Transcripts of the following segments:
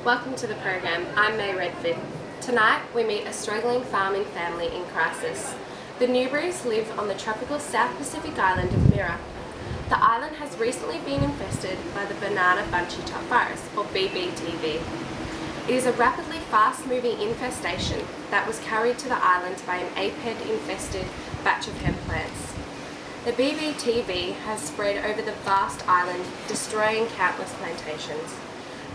Welcome to the program. I'm May Redford. Tonight we meet a struggling farming family in crisis. The Newberrys live on the tropical South Pacific island of Mirror. The island has recently been infested by the banana bunchy top virus, or BBTV. It is a rapidly fast-moving infestation that was carried to the island by an aphid-infested batch of hemp plants. The BBTV has spread over the vast island, destroying countless plantations.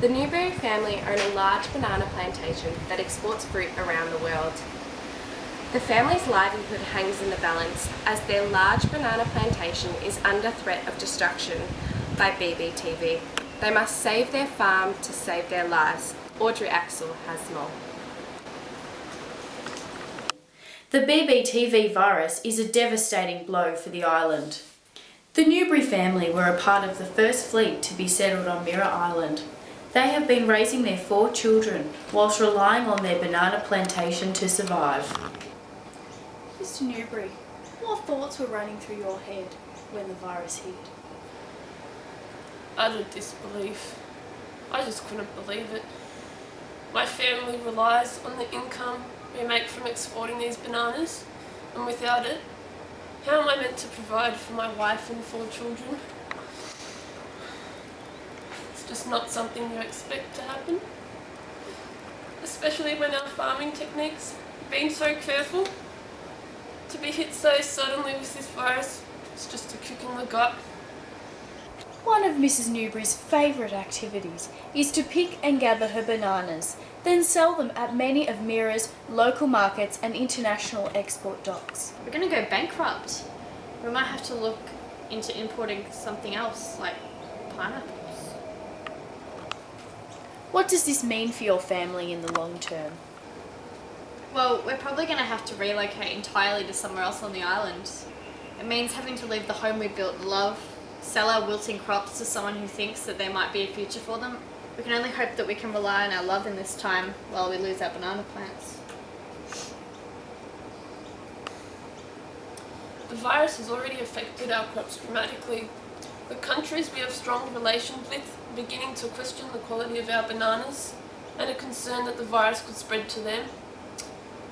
The Newberry family own a large banana plantation that exports fruit around the world. The family's livelihood hangs in the balance as their large banana plantation is under threat of destruction by BBTV. They must save their farm to save their lives. Audrey Axel has more. The BBTV virus is a devastating blow for the island. The Newberry family were a part of the first fleet to be settled on Mirror Island. They have been raising their 4 children whilst relying on their banana plantation to survive. Mr. Newberry, what thoughts were running through your head when the virus hit? Utter disbelief. I just couldn't believe it. My family relies on the income we make from exporting these bananas, and without it, how am I meant to provide for my wife and 4 children? It's just not something you expect to happen, especially when our farming techniques have been so careful. To be hit so suddenly with this virus, it's just a kick in the gut. One of Mrs. Newberry's favourite activities is to pick and gather her bananas, then sell them at many of Mirror's local markets and international export docks. We're going to go bankrupt. We might have to look into importing something else, like pineapples. What does this mean for your family in the long term? Well, we're probably going to have to relocate entirely to somewhere else on the island. It means having to leave the home we built and love, sell our wilting crops to someone who thinks that there might be a future for them. We can only hope that we can rely on our love in this time while we lose our banana plants. The virus has already affected our crops dramatically. The countries we have strong relations with are beginning to question the quality of our bananas and are concerned that the virus could spread to them.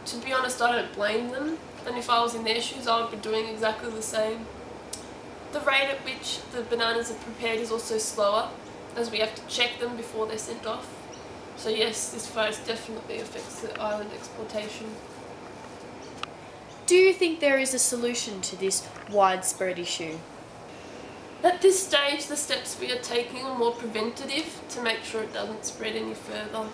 To be honest, I don't blame them, and if I was in their shoes I would be doing exactly the same. The rate at which the bananas are prepared is also slower, as we have to check them before they're sent off. So yes, this virus definitely affects the island exportation. Do you think there is a solution to this widespread issue? At this stage, the steps we are taking are more preventative to make sure it doesn't spread any further.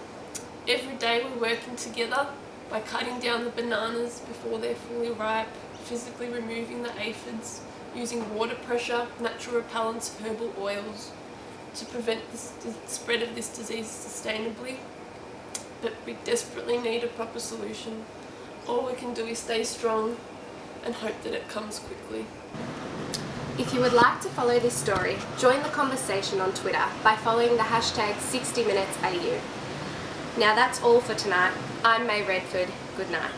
Every day we're working together by cutting down the bananas before they're fully ripe, physically removing the aphids, using water pressure, natural repellents, herbal oils to prevent the spread of this disease sustainably. But we desperately need a proper solution. All we can do is stay strong and hope that it comes quickly. If you would like to follow this story, join the conversation on Twitter by following the hashtag 60minutesAU. Now that's all for tonight. I'm May Redford. Good night.